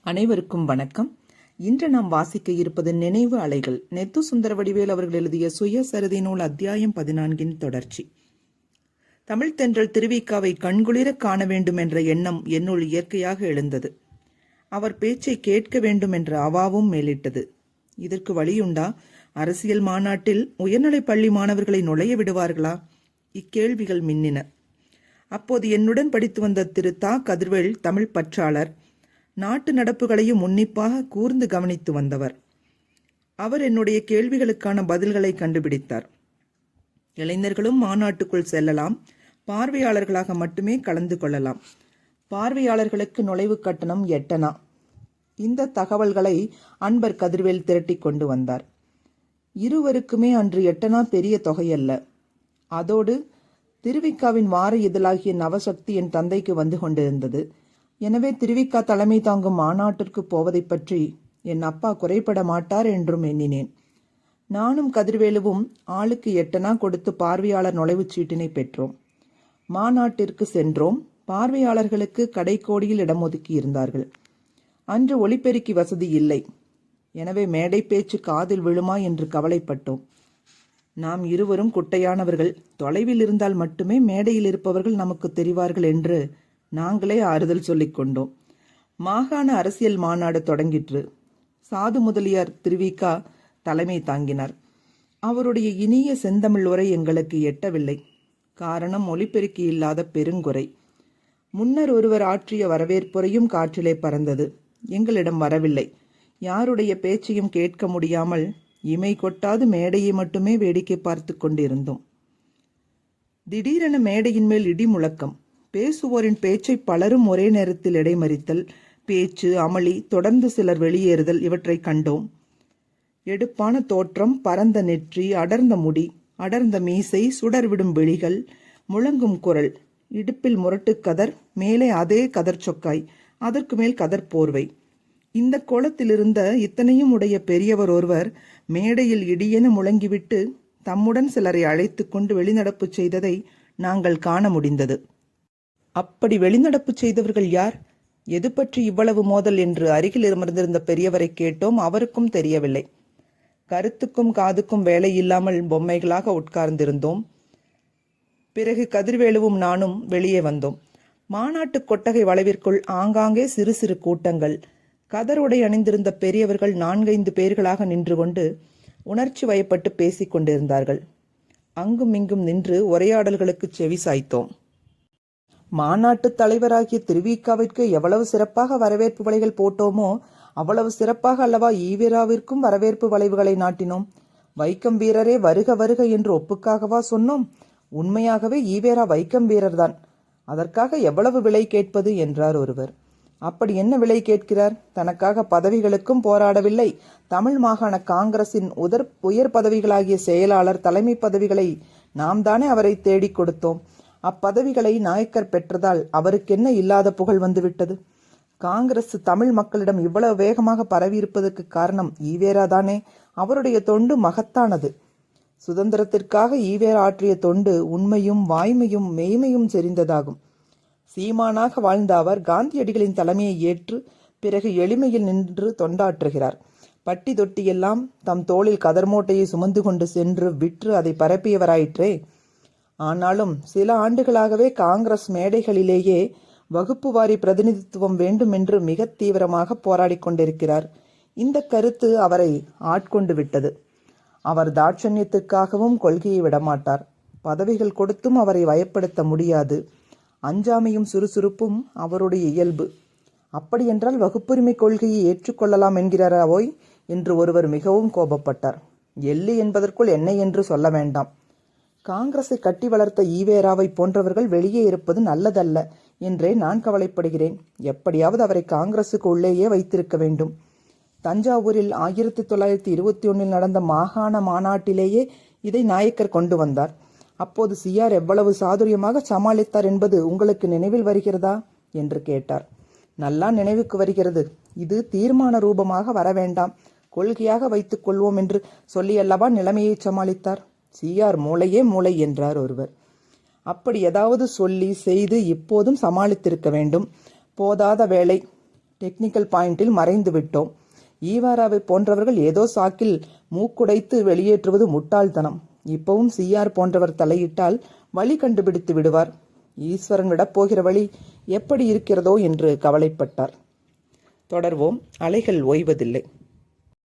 அனைவருக்கும் வணக்கம். இன்று நாம் வாசிக்க இருப்பது நினைவு அலைகள். நெத்து சுந்தரவடிவேல் அவர்கள் எழுதிய சுயசரிதை நூல் அத்தியாயம் 14 தொடர்ச்சி. தமிழ் தென்றல் திருவிக்காவை கண்குளிர காண வேண்டும் என்ற எண்ணம் என்னுள் இயற்கையாக எழுந்தது. அவர் பேச்சை கேட்க வேண்டும் என்ற அவாவும் மேலிட்டது. இதற்கு வழியுண்டா? அரசியல் மாநாட்டில் உயர்நிலைப் பள்ளி மாணவர்களை நுழைய விடுவார்களா? இக்கேள்விகள் மின்னின. அப்போது என்னுடன் படித்து வந்த திரு தா. கதிர்வேல் தமிழ் பற்றாளர், நாட்டு நடப்புகளையும் உன்னிப்பாக கூர்ந்து கவனித்து வந்தவர். அவர் என்னுடைய கேள்விகளுக்கான பதில்களை கண்டுபிடித்தார். இளைஞர்களும் மாநாட்டுக்குள் செல்லலாம், பார்வையாளர்களாக மட்டுமே கலந்து கொள்ளலாம். பார்வையாளர்களுக்கு நுழைவு கட்டணம் 8 அணா. இந்த தகவல்களை அன்பர் கதிர்வேல் திரட்டி கொண்டு வந்தார். இருவருக்குமே அன்று 8 அணா பெரிய தொகையல்ல. அதோடு திருவிக்காவின் வார இதழாகிய நவசக்தி என் தந்தைக்கு வந்து கொண்டிருந்தது. எனவே திருவிக்கா தலைமை தாங்கும் மாநாட்டிற்கு போவதை பற்றி என் அப்பா குறைபட மாட்டார் என்றும் எண்ணினேன். நானும் கதிர்வேலுவும் ஆளுக்கு 8 அணா கொடுத்து பார்வையாளர் நுழைவுச் சீட்டினை பெற்றோம். மாநாட்டிற்கு சென்றோம். பார்வையாளர்களுக்கு கடைக்கோடியில் இடம் ஒதுக்கி இருந்தார்கள். அன்று ஒலிபெருக்கி வசதி இல்லை. எனவே மேடை பேச்சு காதில் விழுமா என்று கவலைப்பட்டோம். நாம் இருவரும் குட்டையானவர்கள், தொலைவில் இருந்தால் மட்டுமே மேடையில் இருப்பவர்கள் நமக்கு தெரிவார்கள் என்று நாங்களே ஆறுதல் சொல்லிக் கொண்டோம். மாகாண அரசியல் மாநாடு தொடங்கிற்று. சாது முதலியார் திருவிக்கா தலைமை தாங்கினார். அவருடைய இனிய செந்தமிழ் உரை எங்களுக்கு எட்டவில்லை. காரணம் ஒலிபெருக்கி இல்லாத பெருங்குறை. முன்னர் ஒருவர் ஆற்றிய வரவேற்புரையும் காற்றிலே பறந்தது. எங்களிடம் வரவில்லை. யாருடைய பேச்சையும் கேட்க முடியாமல் இமை கொட்டாது மேடையை மட்டுமே வேடிக்கை பார்த்து கொண்டிருந்தோம். திடீரென மேடையின் மேல் இடி முழக்கம். பேசுவோரின் பேச்சை பலரும் ஒரே நேரத்தில் இடைமறித்தல், பேச்சு, அமளி, தொடர்ந்து சிலர் வெளியேறுதல் இவற்றை கண்டோம். எடுப்பான தோற்றம், பரந்த நெற்றி, அடர்ந்த முடி, அடர்ந்த மீசை, சுடர்விடும் விழிகள், முழங்கும் குரல், இடுப்பில் முரட்டு கதர், மேலே அதே கதர் சொக்காய், அதற்கு மேல் கதர் போர்வை. இந்த கோலத்திலிருந்த இத்தனையும் உடைய பெரியவர் ஒருவர் மேடையில் இடியென முழங்கிவிட்டு தம்முடன் சிலரை அழைத்து கொண்டு வெளிநடப்பு செய்ததை நாங்கள் காண முடிந்தது. அப்படி வெளிநடப்பு செய்தவர்கள் யார்? எது பற்றி இவ்வளவு மோதல் என்று அருகில் அமர்ந்திருந்த பெரியவரை கேட்டோம். அவருக்கும் தெரியவில்லை. கருத்துக்கும் காதுக்கும் வேலை இல்லாமல் பொம்மைகளாக உட்கார்ந்திருந்தோம். பிறகு கதிர்வேலுவும் நானும் வெளியே வந்தோம். மாநாட்டு கொட்டகை வளைவிற்குள் ஆங்காங்கே சிறு சிறு கூட்டங்கள். கதருடை அணிந்திருந்த பெரியவர்கள் 4-5 பேர்களாக நின்று கொண்டு உணர்ச்சி வயப்பட்டு பேசிக் கொண்டிருந்தார்கள். அங்கும் இங்கும் நின்று உரையாடல்களுக்கு செவி சாய்த்தோம். மாநாட்டு தலைவராகிய திருவிக்காவிற்கு எவ்வளவு சிறப்பாக வரவேற்பு வலைகள் போட்டோமோ அவ்வளவு சிறப்பாக அல்லவா ஈவேராவிற்கும் வரவேற்பு வளைவுகளை நாட்டினோம். வைக்கம் வீரரே வருக வருக என்று ஒப்புக்காகவா சொன்னோம்? உண்மையாகவே ஈவேரா வைக்கம் வீரர்தான். அதற்காக எவ்வளவு விலை கேட்பது என்றார் ஒருவர். அப்படி என்ன விலை கேட்கிறார்? தனக்காக பதவிகளுக்கும் போராடவில்லை. தமிழ் மாகாண காங்கிரசின் உயர் பதவிகளாகிய செயலாளர், தலைமை பதவிகளை நாம் தானே அவரை தேடிக் கொடுத்தோம். அப்பதவிகளை நாயக்கர் பெற்றதால் அவருக்கென்ன இல்லாத புகழ் வந்துவிட்டது? காங்கிரஸ் தமிழ் மக்களிடம் இவ்வளவு வேகமாக பரவியிருப்பதற்கு காரணம் ஈவேரா தானே. அவருடைய தொண்டு மகத்தானது. சுதந்திரத்திற்காக ஈவேரா ஆற்றிய தொண்டு உண்மையும் வாய்மையும் மெய்மையும் செறிந்ததாகும். சீமானாக வாழ்ந்த அவர் காந்தியடிகளின் தலைமையை ஏற்று பிறகு எளிமையில் நின்று தொண்டாற்றுகிறார். பட்டி தொட்டியெல்லாம் தம் தோளில் கதர் மூட்டையை சுமந்து கொண்டு சென்று விற்று அதை பரப்பியவராயிற்றே. ஆனாலும் சில ஆண்டுகளாகவே காங்கிரஸ் மேடைகளிலேயே வகுப்பு வாரி பிரதிநிதித்துவம் வேண்டும் என்று மிக தீவிரமாக போராடி கொண்டிருக்கிறார். இந்த கருத்து அவரை ஆட்கொண்டு விட்டது. அவர் தாட்சண்யத்துக்காகவும் கொள்கையை விடமாட்டார். பதவிகள் கொடுத்தும் அவரை வயப்படுத்த முடியாது. அஞ்சாமையும் சுறுசுறுப்பும் அவருடைய இயல்பு. அப்படியென்றால் வகுப்புரிமை கொள்கையை ஏற்றுக்கொள்ளலாம் என்கிறாராவோய் என்று ஒருவர் மிகவும் கோபப்பட்டார். எள்ளி என்பதற்குள் என்ன என்று சொல்ல வேண்டாம். காங்கிரஸை கட்டி வளர்த்த ஈவேராவை போன்றவர்கள் வெளியே இருப்பது நல்லதல்ல என்றே நான் கவலைப்படுகிறேன். எப்படியாவது அவரை காங்கிரசுக்கு உள்ளேயே வைத்திருக்க வேண்டும். தஞ்சாவூரில் 1921 நடந்த மாகாண மாநாட்டிலேயே இதை நாயக்கர் கொண்டு வந்தார். அப்போது சிஆர் எவ்வளவு சாதுரியமாக சமாளித்தார் என்பது உங்களுக்கு நினைவில் வருகிறதா என்று கேட்டார். நல்லா நினைவுக்கு வருகிறது. இது தீர்மான ரூபமாக வர வேண்டாம், கொள்கையாக வைத்துக் கொள்வோம் என்று சொல்லியல்லவா நிலைமையை சமாளித்தார். சிஆர் மூளையே மூளை என்றார் ஒருவர். அப்படி ஏதாவது சொல்லி செய்து இப்போதும் சமாளித்திருக்க வேண்டும். போதாத வேளை டெக்னிக்கல் பாயிண்டில் மறைந்து விட்டோம். ஈவாராவை போன்றவர்கள் ஏதோ சாக்கில் மூக்குடைத்து வெளியேற்றுவது முட்டாள்தனம். இப்பவும் சிஆர் போன்றவர் தலையிட்டால் வழி கண்டுபிடித்து விடுவார். ஈஸ்வரன் விடப்போகிற வழி எப்படி இருக்கிறதோ என்று கவலைப்பட்டார். தொடர்வோம். அலைகள் ஓய்வதில்லை.